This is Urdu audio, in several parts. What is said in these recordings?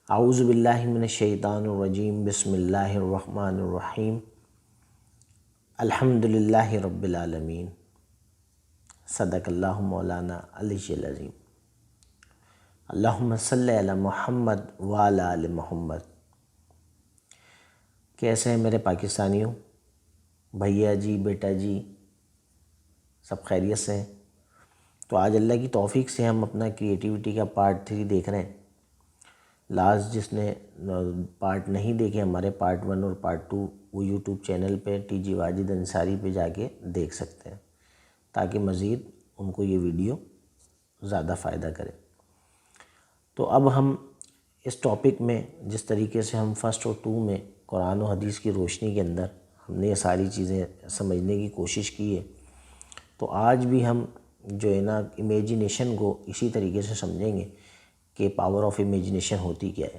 اعوذ باللہ من الشیطان الرجیم، بسم اللہ الرحمن الرحیم، الحمد للہ رب العالمین، صدق اللہ مولانا علی العظیم، اللہم صلی علی محمد وعلی آل محمد۔ کیسے ہیں میرے پاکستانیوں، بھیا جی، بیٹا جی، سب خیریت سے ہیں؟ تو آج اللہ کی توفیق سے ہم اپنا کریٹیوٹی کا پارٹ 3 دیکھ رہے ہیں۔ لاسٹ جس نے پارٹ نہیں دیکھے ہمارے پارٹ 1 اور پارٹ 2 وہ یوٹیوب چینل پہ ٹی جی واجد انصاری پہ جا کے دیکھ سکتے ہیں، تاکہ مزید ان کو یہ ویڈیو زیادہ فائدہ کرے۔ تو اب ہم اس ٹاپک میں جس طریقے سے ہم 1 اور 2 میں قرآن و حدیث کی روشنی کے اندر ہم نے یہ ساری چیزیں سمجھنے کی کوشش کی ہے، تو آج بھی ہم جو ہے نا امیجینیشن کو اسی طریقے سے سمجھیں گے کہ پاور آف امیجینیشن ہوتی کیا ہے،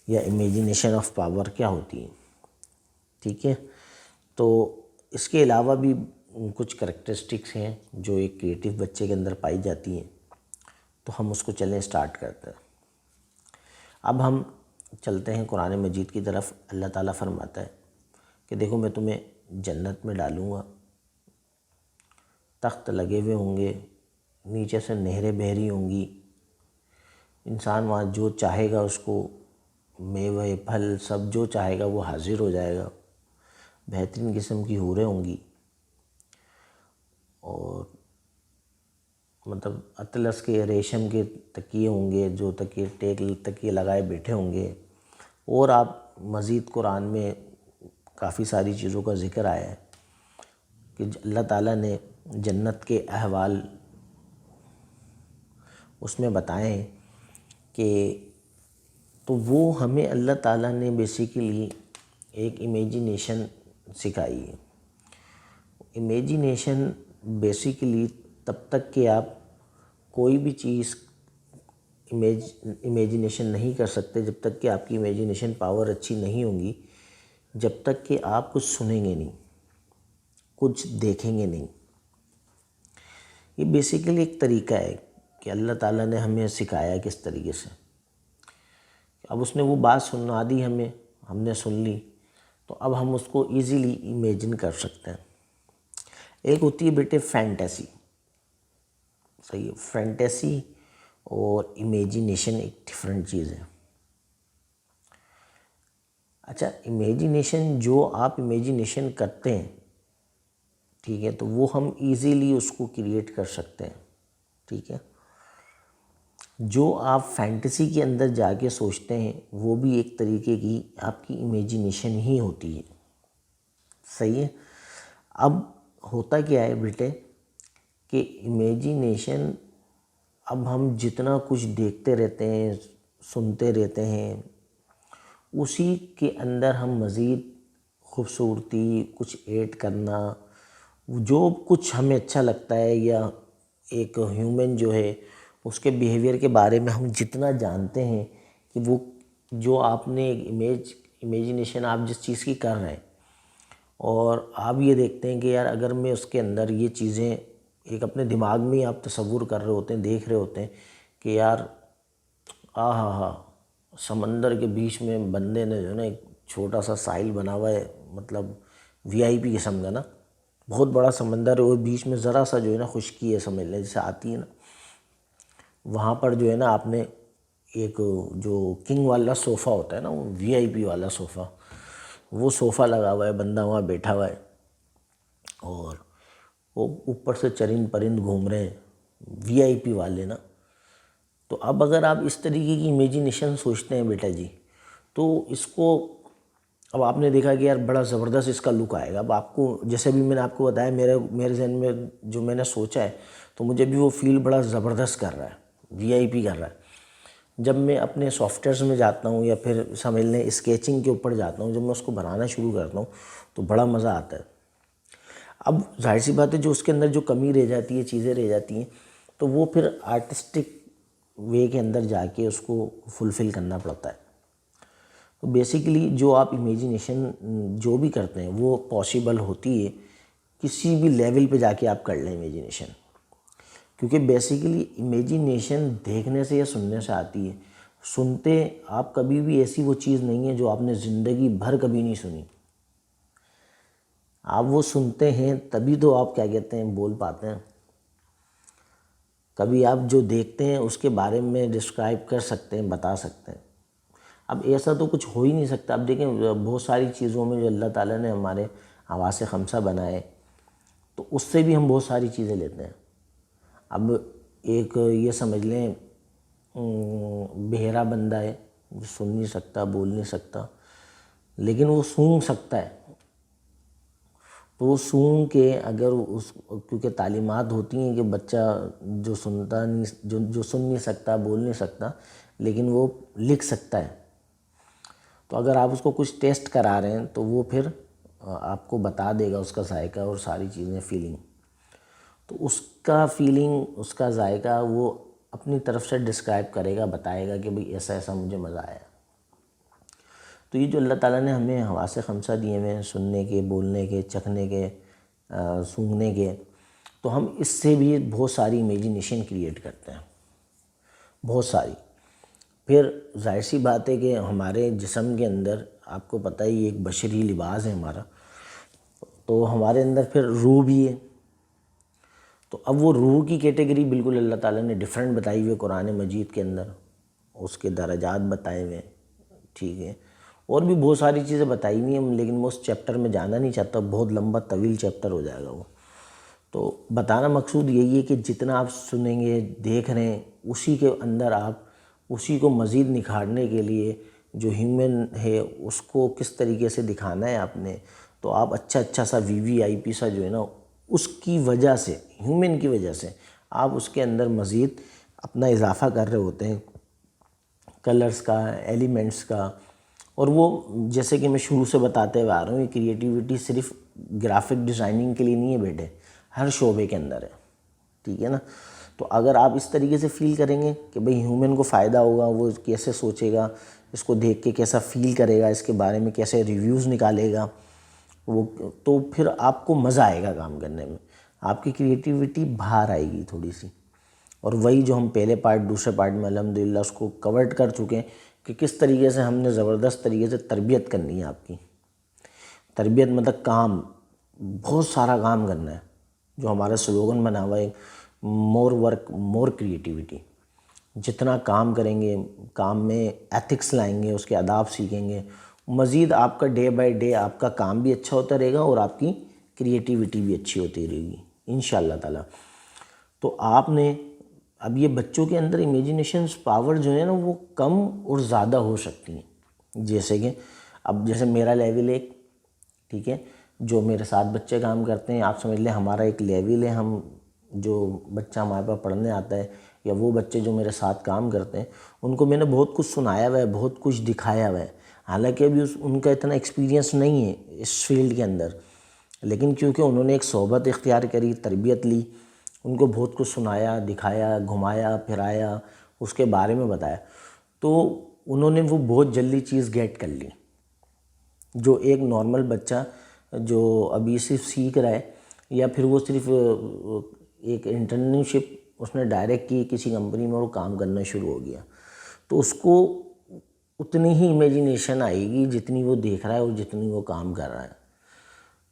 یا امیجینیشن آف پاور کیا ہوتی ہے۔ ٹھیک ہے، تو اس کے علاوہ بھی کچھ کریکٹرسٹکس ہیں جو ایک کریٹیو بچے کے اندر پائی جاتی ہیں، تو ہم اس کو چلیں سٹارٹ کرتے ہیں۔ اب ہم چلتے ہیں قرآن مجید کی طرف۔ اللہ تعالیٰ فرماتا ہے کہ دیکھو میں تمہیں جنت میں ڈالوں گا، تخت لگے ہوئے ہوں گے، نیچے سے نہریں بہہ رہی ہوں گی، انسان وہاں جو چاہے گا اس کو میوے پھل سب جو چاہے گا وہ حاضر ہو جائے گا، بہترین قسم کی حوریں ہوں گی، اور مطلب اطلس کے ریشم کے تکیے ہوں گے، جو تکیے لگائے بیٹھے ہوں گے۔ اور آپ مزید قرآن میں کافی ساری چیزوں کا ذکر آیا ہے کہ اللہ تعالیٰ نے جنت کے احوال اس میں بتائے ہیں کہ تو وہ ہمیں اللہ تعالیٰ نے بیسیکلی ایک امیجینیشن سکھائی ہے۔ امیجینیشن بیسیکلی تب تک کہ آپ کوئی بھی چیز امیجینیشن نہیں کر سکتے جب تک کہ آپ کی امیجینیشن پاور اچھی نہیں ہوگی، جب تک کہ آپ کچھ سنیں گے نہیں، کچھ دیکھیں گے نہیں۔ یہ بیسیکلی ایک طریقہ ہے کہ اللہ تعالیٰ نے ہمیں سکھایا کس طریقے سے۔ اب اس نے وہ بات سنا دی ہمیں، ہم نے سن لی، تو اب ہم اس کو ایزیلی امیجن کر سکتے ہیں۔ ایک ہوتی ہے بیٹے فینٹیسی، صحیح ہے، فینٹیسی اور امیجینیشن ایک ڈیفرنٹ چیز ہے۔ اچھا، امیجینیشن جو آپ امیجینیشن کرتے ہیں، ٹھیک ہے، تو وہ ہم ایزیلی اس کو کریٹ کر سکتے ہیں، ٹھیک ہے۔ جو آپ فینٹیسی کے اندر جا کے سوچتے ہیں وہ بھی ایک طریقے کی آپ کی امیجینیشن ہی ہوتی ہے، صحیح ہے۔ اب ہوتا کیا ہے بیٹے کہ امیجینیشن اب ہم جتنا کچھ دیکھتے رہتے ہیں، سنتے رہتے ہیں، اسی کے اندر ہم مزید خوبصورتی کچھ ایڈ کرنا، جو کچھ ہمیں اچھا لگتا ہے یا ایک ہیومن جو ہے اس کے بیہیویئر کے بارے میں ہم جتنا جانتے ہیں کہ وہ جو آپ نے امیجینیشن آپ جس چیز کی کر رہے ہیں، اور آپ یہ دیکھتے ہیں کہ یار اگر میں اس کے اندر یہ چیزیں ایک اپنے دماغ میں آپ تصور کر رہے ہوتے ہیں، دیکھ رہے ہوتے ہیں کہ یار سمندر کے بیچ میں بندے نے جو ہے نا ایک چھوٹا سا ساحل بنا ہوا ہے، مطلب وی آئی پی قسم کا نا، بہت بڑا سمندر ہے اور بیچ میں ذرا سا جو ہے نا خشکی ہے، سمجھ لیں جیسے آتی ہے نا، وہاں پر جو ہے نا آپ نے ایک جو کنگ والا صوفہ ہوتا ہے نا، وہ وی آئی پی والا صوفہ، وہ صوفہ لگا ہوا ہے، بندہ وہاں بیٹھا ہوا ہے اور وہ اوپر سے چرند پرند گھوم رہے ہیں، وی آئی پی والے نا۔ تو اب اگر آپ اس طریقے کی امیجینیشن سوچتے ہیں بیٹا جی، تو اس کو اب آپ نے دیکھا کہ یار بڑا زبردست اس کا لک آئے گا۔ اب آپ کو جیسے بھی میں نے آپ کو بتایا، میرے ذہن میں جو میں نے سوچا ہے تو مجھے بھی وہ فیل بڑا زبردست کر رہا ہے، وی آئی پی کر رہا ہے۔ جب میں اپنے سافٹ ویئرز میں جاتا ہوں یا پھر سمجھ لیں اسکیچنگ کے اوپر جاتا ہوں، جب میں اس کو بنانا شروع کرتا ہوں تو بڑا مزہ آتا ہے۔ اب ظاہر سی بات ہے جو اس کے اندر جو کمی رہ جاتی ہے، چیزیں رہ جاتی ہیں، تو وہ پھر آرٹسٹک وے کے اندر جا کے اس کو فلفل کرنا پڑتا ہے۔ تو بیسیکلی جو آپ امیجینیشن جو بھی کرتے ہیں وہ پاسیبل ہوتی ہے کسی بھی لیول پہ جا کے آپ کر لیں امیجینیشن، کیونکہ بیسیکلی امیجینیشن دیکھنے سے یا سننے سے آتی ہے، سنتے آپ کبھی بھی ایسی وہ چیز نہیں ہے جو آپ نے زندگی بھر کبھی نہیں سنی. آپ وہ سنتے ہیں تبھی تو آپ کیا کہتے ہیں بول پاتے ہیں. کبھی آپ جو دیکھتے ہیں اس کے بارے میں ڈسکرائب کر سکتے ہیں، بتا سکتے ہیں. اب ایسا تو کچھ ہو ہی نہیں سکتا. اب دیکھیں بہت ساری چیزوں میں جو اللہ تعالیٰ نے ہمارے حواس خمسہ بنائے تو اس سے بھی ہم بہت ساری چیزیں لیتے ہیں. اب ایک یہ سمجھ لیں بہرا بندہ ہے جو سن نہیں سکتا، بول نہیں سکتا، لیکن وہ سونگھ سکتا ہے. تو وہ سونگ کے اگر کیونکہ تعلیمات ہوتی ہیں کہ بچہ جو سنتا نہیں، جو سن نہیں سکتا، بول نہیں سکتا، لیکن وہ لکھ سکتا ہے. تو اگر آپ اس کو کچھ ٹیسٹ کرا رہے ہیں تو وہ پھر آپ کو بتا دے گا اس کا ذائقہ اور ساری چیزیں، فیلنگ. تو اس کا فیلنگ، اس کا ذائقہ وہ اپنی طرف سے ڈسکرائب کرے گا، بتائے گا کہ بھئی ایسا ایسا مجھے مزہ آیا. تو یہ جو اللہ تعالیٰ نے ہمیں حواس خمسہ دیے ہوئے ہیں، سننے کے، بولنے کے، چکھنے کے، سونگھنے کے، تو ہم اس سے بھی بہت ساری امیجینیشن کریٹ کرتے ہیں، بہت ساری. پھر ظاہر سی بات ہے کہ ہمارے جسم کے اندر آپ کو پتہ ہی ایک بشری لباس ہے ہمارا، تو ہمارے اندر پھر روح بھی ہے. تو اب وہ روح کی کیٹیگری بالکل اللہ تعالیٰ نے ڈیفرنٹ بتائی ہوئی ہے قرآن مجید کے اندر، اس کے درجات بتائے ہوئے ہیں. ٹھیک ہے، اور بھی بہت ساری چیزیں بتائی ہوئی ہیں، لیکن میں اس چیپٹر میں جانا نہیں چاہتا، بہت لمبا طویل چیپٹر ہو جائے گا وہ. تو بتانا مقصود یہی ہے کہ جتنا آپ سنیں گے، دیکھ رہے ہیں، اسی کے اندر آپ اسی کو مزید نکھارنے کے لیے جو ہیومن ہے اس کو کس طریقے سے دکھانا ہے آپ نے، تو آپ اچھا سا VVIP سا جو ہے نا، اس کی وجہ سے، ہیومن کی وجہ سے آپ اس کے اندر مزید اپنا اضافہ کر رہے ہوتے ہیں، کلرز کا، ایلیمنٹس کا. اور وہ جیسے کہ میں شروع سے بتاتے ہوئے آ رہا ہوں، یہ کریٹیوٹی صرف گرافک ڈیزائننگ کے لیے نہیں ہے بیٹے، ہر شعبے کے اندر ہے. ٹھیک ہے نا. تو اگر آپ اس طریقے سے فیل کریں گے کہ بھئی ہیومن کو فائدہ ہوگا، وہ کیسے سوچے گا، اس کو دیکھ کے کیسا فیل کرے گا، اس کے بارے میں کیسے ریویوز نکالے گا، وہ تو پھر آپ کو مزہ آئے گا کام کرنے میں، آپ کی کریٹیوٹی باہر آئے گی تھوڑی سی. اور وہی جو ہم پہلے پارٹ، دوسرے پارٹ میں الحمدللہ اس کو کورڈ کر چکے ہیں کہ کس طریقے سے ہم نے زبردست طریقے سے تربیت کرنی ہے. آپ کی تربیت مطلب کام، بہت سارا کام کرنا ہے. جو ہمارا سلوگن بنا ہوا ہے، مور ورک مور کریٹیوٹی. جتنا کام کریں گے، کام میں ایتھکس لائیں گے، اس کے آداب سیکھیں گے، مزید آپ کا ڈے بائی ڈے آپ کا کام بھی اچھا ہوتا رہے گا اور آپ کی کریٹیوٹی بھی اچھی ہوتی رہے گی انشاءاللہ تعالیٰ. تو آپ نے اب یہ بچوں کے اندر امیجینیشنز پاور جو ہے نا وہ کم اور زیادہ ہو سکتی ہیں. جیسے کہ اب جیسے میرا لیول ایک، ٹھیک ہے، جو میرے ساتھ بچے کام کرتے ہیں، آپ سمجھ لیں ہمارا ایک لیول ہے. ہم جو بچہ ہمارے پاس پڑھنے آتا ہے یا وہ بچے جو میرے ساتھ کام کرتے ہیں، ان کو میں نے بہت کچھ سنایا ہوا ہے، بہت کچھ دکھایا ہوا ہے. حالانکہ ابھی ان کا اتنا ایکسپیرینس نہیں ہے اس فیلڈ کے اندر، لیکن کیونکہ انہوں نے ایک صحبت اختیار کری، تربیت لی، ان کو بہت کچھ سنایا، دکھایا، گھمایا پھرایا، اس کے بارے میں بتایا، تو انہوں نے وہ بہت جلدی چیز گیٹ کر لی. جو ایک نارمل بچہ جو ابھی صرف سیکھ رہا ہے، یا پھر وہ صرف ایک انٹرنشپ اس نے ڈائریکٹ کی کسی کمپنی میں، وہ کام کرنا شروع ہو گیا، تو اس کو اتنی ہی امیجینیشن آئے گی جتنی وہ دیکھ رہا ہے اور جتنی وہ کام کر رہا ہے.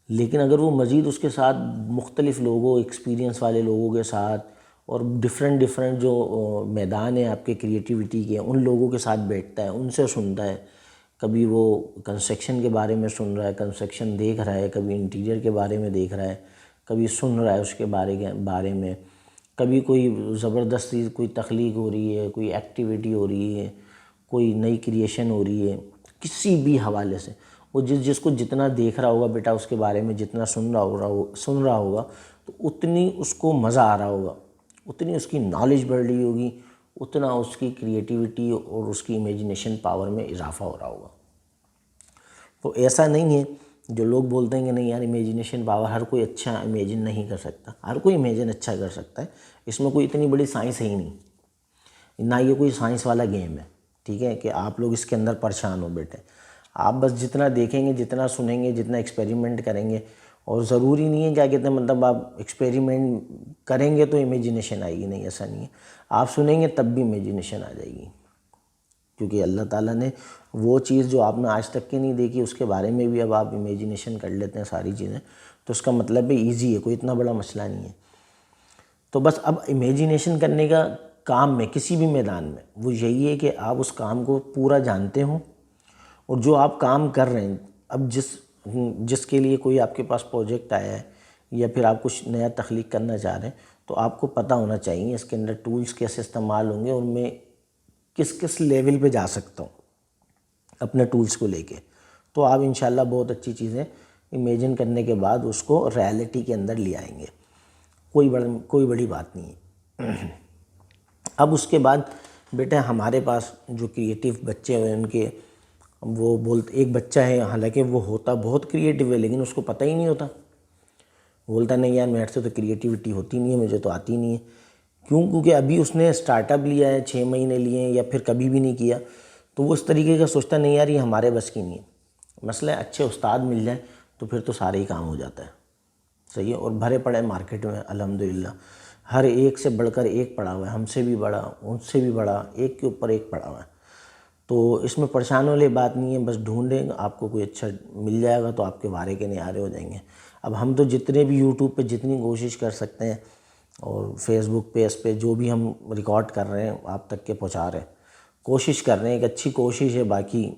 لیکن اگر وہ مزید اس کے ساتھ مختلف لوگوں، ایکسپیرینس والے لوگوں کے ساتھ، اور ڈیفرنٹ جو میدان ہیں آپ کے کریٹیوٹی کے، ان لوگوں کے ساتھ بیٹھتا ہے، ان سے سنتا ہے، کبھی وہ کنسٹرکشن کے بارے میں سن رہا ہے، کنسٹرکشن دیکھ رہا ہے، کبھی انٹیریئر کے بارے میں دیکھ رہا ہے، کبھی سن رہا ہے اس کے بارے میں، کبھی کوئی زبردستی کوئی تخلیق ہو رہی ہے، کوئی ایکٹیویٹی ہو رہی ہے، کوئی نئی کریشن ہو رہی ہے، کسی بھی حوالے سے وہ جس کو جتنا دیکھ رہا ہوگا بیٹا، اس کے بارے میں جتنا سن رہا ہوگا تو اتنی اس کو مزہ آ رہا ہوگا، اتنی اس کی نالج بڑھ رہی ہوگی، اتنا اس کی کریٹیوٹی اور اس کی امیجینیشن پاور میں اضافہ ہو رہا ہوگا. تو ایسا نہیں ہے جو لوگ بولتے ہیں کہ نہیں یار امیجینیشن پاور، ہر کوئی اچھا امیجن نہیں کر سکتا. ہر کوئی امیجن اچھا کر سکتا ہے، اس میں کوئی اتنی بڑی سائنس ہے ہی نہیں، نہ یہ کوئی سائنس والا گیم ہے. ٹھیک ہے کہ آپ لوگ اس کے اندر پریشان ہو بیٹے. آپ بس جتنا دیکھیں گے، جتنا سنیں گے، جتنا ایکسپیریمنٹ کریں گے، اور ضروری نہیں ہے کیا کہتے ہیں مطلب آپ ایکسپیریمنٹ کریں گے تو امیجینیشن آئے گی، نہیں ایسا نہیں ہے. آپ سنیں گے تب بھی امیجینیشن آ جائے گی. کیونکہ اللہ تعالیٰ نے وہ چیز جو آپ نے آج تک کے نہیں دیکھی اس کے بارے میں بھی اب آپ امیجینیشن کر لیتے ہیں ساری چیزیں، تو اس کا مطلب ہے ایزی ہے، کوئی اتنا بڑا مسئلہ نہیں ہے۔ تو بس اب امیجینیشن کرنے کا کام میں کسی بھی میدان میں وہ یہی ہے کہ آپ اس کام کو پورا جانتے ہوں، اور جو آپ کام کر رہے ہیں، اب جس کے لیے کوئی آپ کے پاس پروجیکٹ آیا ہے یا پھر آپ کچھ نیا تخلیق کرنا چاہ رہے ہیں، تو آپ کو پتہ ہونا چاہیے اس کے اندر ٹولز کیسے استعمال ہوں گے اور میں کس لیول پہ جا سکتا ہوں اپنے ٹولز کو لے کے۔ تو آپ انشاءاللہ بہت اچھی چیزیں امیجن کرنے کے بعد اس کو ریالٹی کے اندر لے آئیں گے، کوئی بڑی بات نہیں ہے۔ اب اس کے بعد بیٹا ہمارے پاس جو کریٹیو بچے ہوئے ان کے وہ ایک بچہ ہے، حالانکہ وہ ہوتا بہت کریٹیو ہے لیکن اس کو پتہ ہی نہیں ہوتا، بولتا نہیں یار میرے سے تو کریٹیوٹی ہوتی نہیں ہے، مجھے تو آتی نہیں ہے۔ کیونکہ ابھی اس نے سٹارٹ اپ لیا ہے، 6 مہینے لیے ہیں یا پھر کبھی بھی نہیں کیا، تو وہ اس طریقے کا سوچتا نہیں یار یہ ہمارے بس کی نہیں ہے۔ مسئلہ ہے اچھے استاد مل جائیں تو پھر تو سارے ہی کام ہو جاتا ہے، صحیح ہے۔ اور بھرے پڑے مارکیٹ میں الحمدللہ، ہر ایک سے بڑھ کر ایک پڑھا ہوا ہے، ہم سے بھی بڑا، ان سے بھی بڑا، ایک کے اوپر ایک پڑھا ہوا ہے۔ تو اس میں پریشان والی بات نہیں ہے، بس ڈھونڈیں آپ کو کوئی اچھا مل جائے گا تو آپ کے وارے کے نہارے ہو جائیں گے۔ اب ہم تو جتنے بھی یوٹیوب پہ جتنی کوشش کر سکتے ہیں اور فیس بک پہ اس پہ جو بھی ہم ریکارڈ کر رہے ہیں آپ تک کے پہنچا رہے ہیں، کوشش کر رہے ہیں، ایک اچھی کوشش ہے، باقی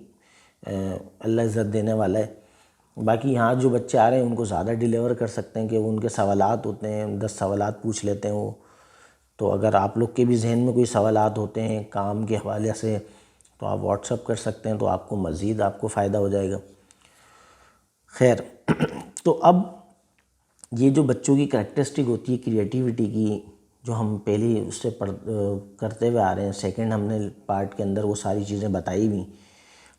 اللہ عزت دینے والا ہے۔ باقی یہاں جو بچے آ رہے ہیں ان کو زیادہ ڈیلیور کر سکتے ہیں کہ وہ ان کے سوالات ہوتے ہیں، 10 سوالات پوچھ لیتے ہیں وہ، تو اگر آپ لوگ کے بھی ذہن میں کوئی سوالات ہوتے ہیں کام کے حوالے سے تو آپ واٹس اپ کر سکتے ہیں، تو آپ کو مزید آپ کو فائدہ ہو جائے گا۔ خیر، تو اب یہ جو بچوں کی کریکٹرسٹک ہوتی ہے کریٹیوٹی کی، جو ہم پہلے اس سے کرتے ہوئے آ رہے ہیں، سیکنڈ ہم نے پارٹ کے اندر وہ ساری چیزیں بتائی ہوئی،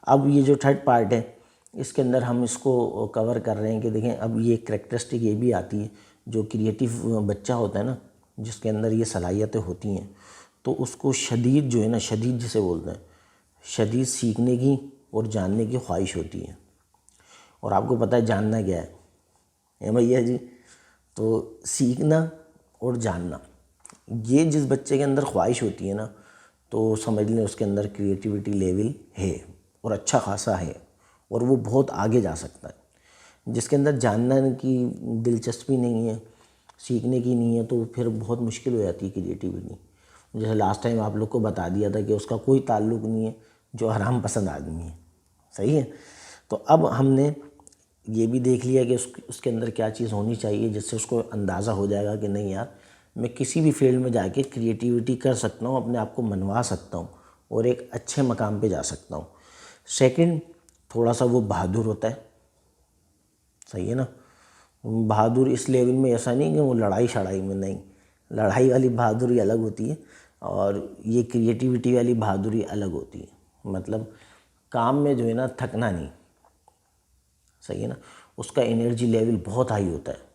اب یہ جو تھرڈ پارٹ ہے اس کے اندر ہم اس کو کور کر رہے ہیں کہ دیکھیں اب یہ کریکٹرسٹک یہ بھی آتی ہے، جو کریٹیو بچہ ہوتا ہے نا جس کے اندر یہ صلاحیتیں ہوتی ہیں، تو اس کو شدید جو ہے نا، شدید جسے بولتے ہیں، شدید سیکھنے کی اور جاننے کی خواہش ہوتی ہے۔ اور آپ کو پتہ ہے جاننا کیا ہے بھیا جی؟ تو سیکھنا اور جاننا، یہ جس بچے کے اندر خواہش ہوتی ہے نا تو سمجھ لیں اس کے اندر کریٹیوٹی لیول ہے اور اچھا خاصا ہے، اور وہ بہت آگے جا سکتا ہے۔ جس کے اندر جاننا کی دلچسپی نہیں ہے، سیکھنے کی نہیں ہے، تو پھر بہت مشکل ہو جاتی ہے کریٹیوٹی۔ جیسے لاسٹ ٹائم آپ لوگ کو بتا دیا تھا کہ اس کا کوئی تعلق نہیں ہے جو حرام پسند آدمی ہے، صحیح ہے۔ تو اب ہم نے یہ بھی دیکھ لیا کہ اس کے اندر کیا چیز ہونی چاہیے جس سے اس کو اندازہ ہو جائے گا کہ نہیں یار میں کسی بھی فیلڈ میں جا کے کریٹیوٹی کر سکتا ہوں، اپنے آپ کو منوا سکتا ہوں اور ایک اچھے مقام پہ جا سکتا ہوں۔ سیکنڈ، تھوڑا سا وہ بہادر ہوتا ہے، صحیح ہے نا۔ بہادر اس لیول میں ایسا نہیں کہ وہ لڑائی شڑائی میں نہیں، لڑائی والی بہادری الگ ہوتی ہے اور یہ کریٹیوٹی والی بہادری الگ ہوتی ہے۔ مطلب کام میں جو ہے نا تھکنا نہیں، صحیح ہے نا۔ اس کا انرجی لیول بہت ہائی ہوتا ہے،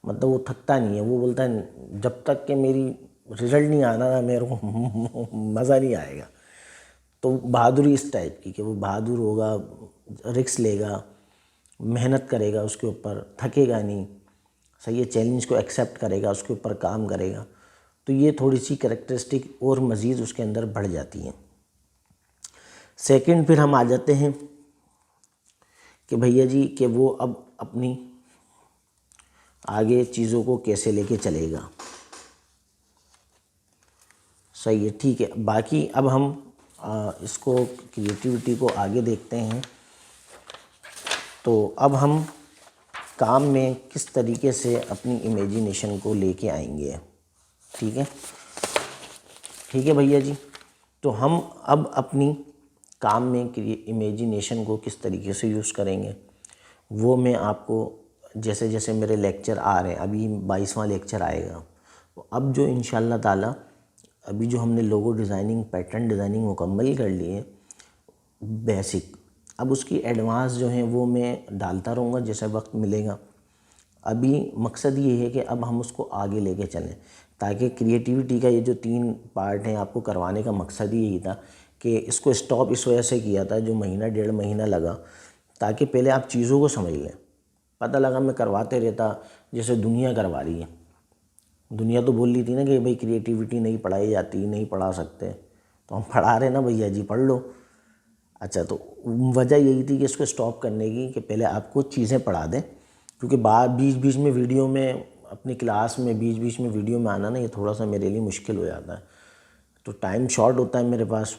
مطلب وہ تھکتا نہیں ہے، وہ بولتا ہے جب تک کہ میری رزلٹ نہیں آنا نا میرے کو مزہ نہیں آئے گا۔ تو بہادری اس ٹائپ کی کہ وہ بہادر ہوگا، رسک لے گا، محنت کرے گا، اس کے اوپر تھکے گا نہیں، صحیح ہے، چیلنج کو ایکسیپٹ کرے گا، اس کے اوپر کام کرے گا۔ تو یہ تھوڑی سی کریکٹرسٹک اور مزید اس کے اندر بڑھ جاتی ہیں۔ سیکنڈ، پھر ہم آ جاتے ہیں کہ بھیا جی کہ وہ اب اپنی آگے چیزوں کو کیسے لے کے چلے گا، صحیح ہے، ٹھیک ہے۔ باقی اب ہم اس کو کریٹیوٹی کو آگے دیکھتے ہیں۔ تو اب ہم کام میں کس طریقے سے اپنی امیجینیشن کو لے کے آئیں گے، ٹھیک ہے، ٹھیک ہے بھیا جی۔ تو ہم اب اپنی کام میں امیجینیشن کو کس طریقے سے یوز کریں گے وہ میں آپ کو جیسے جیسے میرے لیکچر آ رہے ہیں، ابھی 22واں لیکچر آئے گا، اب جو انشاءاللہ تعالیٰ ابھی جو ہم نے لوگو ڈیزائننگ، پیٹرن ڈیزائننگ مکمل کر لی ہے بیسک، اب اس کی ایڈوانس جو ہیں وہ میں ڈالتا رہوں گا جیسے وقت ملے گا۔ ابھی مقصد یہ ہے کہ اب ہم اس کو آگے لے کے چلیں، تاکہ کریٹیوٹی کا یہ جو 3 پارٹ ہیں آپ کو کروانے کا مقصد ہی یہی تھا کہ اس کو اسٹاپ اس وجہ سے کیا تھا جو مہینہ 1.5 مہینہ لگا، تاکہ پہلے آپ چیزوں کو سمجھ لیں۔ پتہ لگا میں کرواتے رہتا جیسے دنیا کروا رہی ہے، دنیا تو بول رہی تھی نا کہ بھئی کریٹیوٹی نہیں پڑھائی جاتی، نہیں پڑھا سکتے، تو ہم پڑھا رہے نا بھیا جی پڑھ لو. اچھا تو وجہ یہی تھی کہ اس کو اسٹاپ کرنے کی کہ پہلے آپ کو چیزیں پڑھا دیں، کیونکہ بیچ بیچ میں ویڈیو میں اپنی کلاس میں بیچ بیچ میں ویڈیو میں آنا نا یہ تھوڑا سا میرے لیے مشکل ہو جاتا ہے. تو ٹائم شارٹ ہوتا ہے میرے پاس،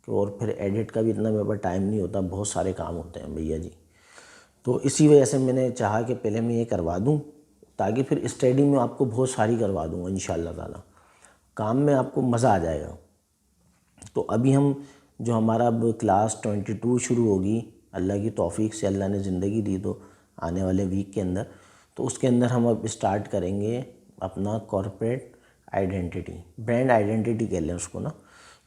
اور پھر ایڈٹ کا بھی اتنا میرے پاس ٹائم نہیں ہوتا، بہت سارے کام ہوتے ہیں بھیا جی. تو اسی وجہ سے میں نے چاہا کہ پہلے میں یہ کروا دوں، تاکہ پھر اسٹڈی میں آپ کو بہت ساری کروا دوں گا انشاءاللہ تعالی. کام میں آپ کو مزہ آ جائے گا. تو ابھی ہم جو ہمارا اب کلاس 22 شروع ہوگی اللہ کی توفیق سے، اللہ نے زندگی دی تو آنے والے ویک کے اندر، تو اس کے اندر ہم اب اسٹارٹ کریں گے اپنا کارپوریٹ آئیڈینٹی، برانڈ آئیڈینٹی کہہ لیں اس کو نا.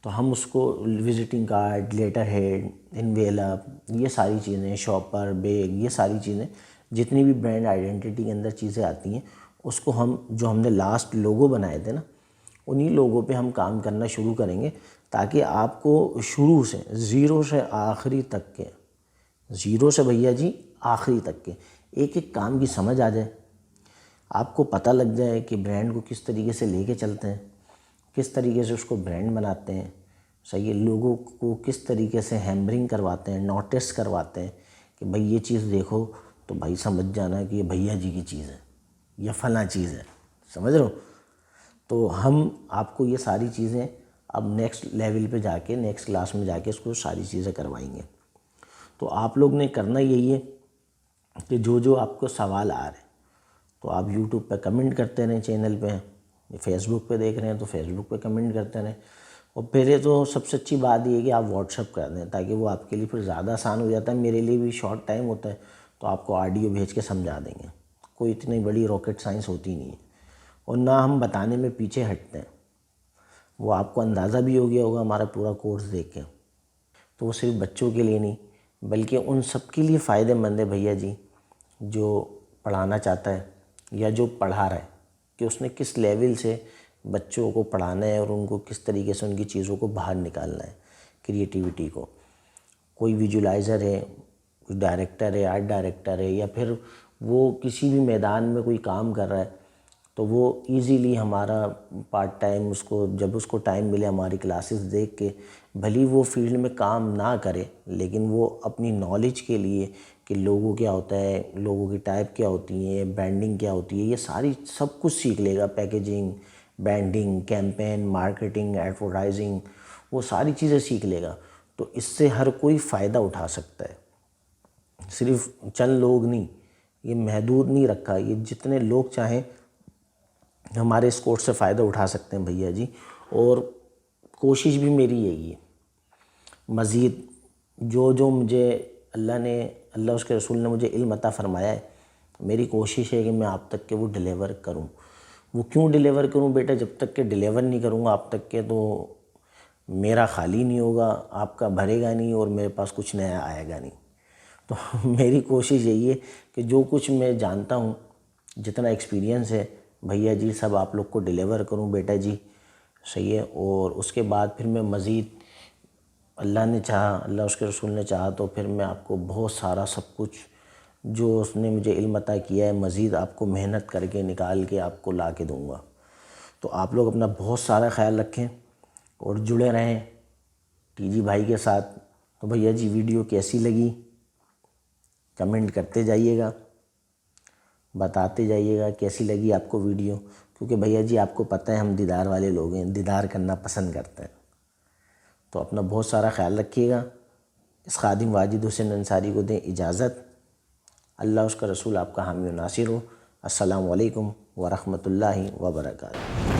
تو ہم اس کو visiting card, letterhead, envelope, یہ ساری چیزیں، شاپر، بیگ، یہ ساری چیزیں جتنی بھی برانڈ آئیڈینٹی کے اندر چیزیں آتی ہیں، اس کو ہم نے لاسٹ لوگو بنائے تھے نا، انہی لوگوں پہ ہم کام کرنا شروع کریں گے، تاکہ آپ کو شروع سے زیرو سے آخری تک کے، زیرو سے بھیا جی آخری تک کے ایک ایک کام کی سمجھ آ جائے. آپ کو پتہ لگ جائے کہ برانڈ کو کس طریقے سے لے کے چلتے ہیں، کس طریقے سے اس کو برانڈ بناتے ہیں، صحیح ہے، لوگوں کو کس طریقے سے ہیمبرنگ کرواتے ہیں، نوٹس کرواتے ہیں کہ بھئی یہ چیز دیکھو تو بھائی سمجھ جانا کہ یہ بھیا جی کی چیز ہے، یہ فلاں چیز ہے، سمجھ رہے ہو. تو ہم آپ کو یہ ساری چیزیں اب نیکسٹ لیول پہ جا کے، نیکسٹ کلاس میں جا کے اس کو ساری چیزیں کروائیں گے. تو آپ لوگ نے کرنا یہی ہے کہ جو آپ کو سوال آ رہے ہیں تو آپ یوٹیوب پہ کمنٹ کرتے رہیں، چینل پہ، فیس بک پہ دیکھ رہے ہیں تو فیس بک پہ کمنٹ کرتے رہیں. اور پہلے تو سب سے اچھی بات یہ ہے کہ آپ واٹس ایپ کر دیں، تاکہ وہ آپ کے لیے پھر زیادہ آسان ہو جاتا ہے. میرے لیے بھی شارٹ ٹائم ہوتا ہے تو آپ کو آڈیو بھیج کے سمجھا دیں گے، کوئی اتنی بڑی راکٹ سائنس ہوتی نہیں ہے، اور نہ ہم بتانے میں پیچھے ہٹتے ہیں. وہ آپ کو اندازہ بھی ہو گیا ہوگا ہمارا پورا کورس دیکھ کے. تو وہ صرف بچوں کے لیے نہیں بلکہ ان سب کے لیے فائدہ مند ہے بھیا جی، جو پڑھانا چاہتا ہے یا جو پڑھا رہا ہے، کہ اس نے کس لیول سے بچوں کو پڑھانا ہے اور ان کو کس طریقے سے ان کی چیزوں کو باہر نکالنا ہے، کریٹیوٹی کو. کوئی ویژولائزر ہے، کوئی ڈائریکٹر ہے، آرٹ ڈائریکٹر ہے، یا پھر وہ کسی بھی میدان میں کوئی کام کر رہا ہے، تو وہ ایزیلی ہمارا پارٹ ٹائم جب اس کو ٹائم ملے ہماری کلاسز دیکھ کے، بھلی وہ فیلڈ میں کام نہ کرے لیکن وہ اپنی نالج کے لیے کہ لوگو کیا ہوتا ہے، لوگوں کی ٹائپ کیا ہوتی ہیں، برانڈنگ کیا ہوتی ہے، یہ ساری سب کچھ سیکھ لے گا. Packaging, branding, campaign, marketing, advertising, وہ ساری چیزیں سیکھ لے گا. تو اس سے ہر کوئی فائدہ اٹھا سکتا ہے، صرف چند لوگ نہیں، یہ محدود نہیں رکھا، یہ جتنے لوگ چاہیں ہمارے اس کورس سے فائدہ اٹھا سکتے ہیں بھیا جی. اور کوشش بھی میری یہی ہے، مزید جو مجھے اللہ اس کے رسول نے مجھے علم عطا فرمایا ہے، میری کوشش ہے کہ میں آپ تک کے وہ ڈیلیور کروں. وہ کیوں ڈیلیور کروں بیٹا؟ جب تک کہ ڈیلیور نہیں کروں گا آپ تک کے تو میرا خالی نہیں ہوگا، آپ کا بھرے گا نہیں، اور میرے پاس کچھ نیا آئے گا نہیں. تو میری کوشش یہی ہے کہ جو کچھ میں جانتا ہوں، جتنا ایکسپیرینس ہے بھیا جی، سب آپ لوگ کو ڈیلیور کروں بیٹا جی، صحیح ہے. اور اس کے بعد پھر میں مزید اللہ نے چاہا، اللہ اس کے رسول نے چاہا تو پھر میں آپ کو بہت سارا سب کچھ جو اس نے مجھے علم عطا کیا ہے مزید آپ کو محنت کر کے نکال کے آپ کو لا کے دوں گا. تو آپ لوگ اپنا بہت سارا خیال رکھیں اور جڑے رہیں ٹی جی بھائی کے ساتھ. تو بھیا جی ویڈیو کیسی لگی کمنٹ کرتے جائیے گا، بتاتے جائیے گا کیسی لگی آپ کو ویڈیو، کیونکہ بھیا جی آپ کو پتہ ہے ہم دیدار والے لوگ ہیں، دیدار کرنا پسند کرتے ہیں. تو اپنا بہت سارا خیال رکھیے گا. اس خادم واجد حسین انصاری کو دیں اجازت. اللہ اس کا رسول آپ کا حامی و ناصر ہو. السلام علیکم ورحمۃ اللہ وبرکاتہ.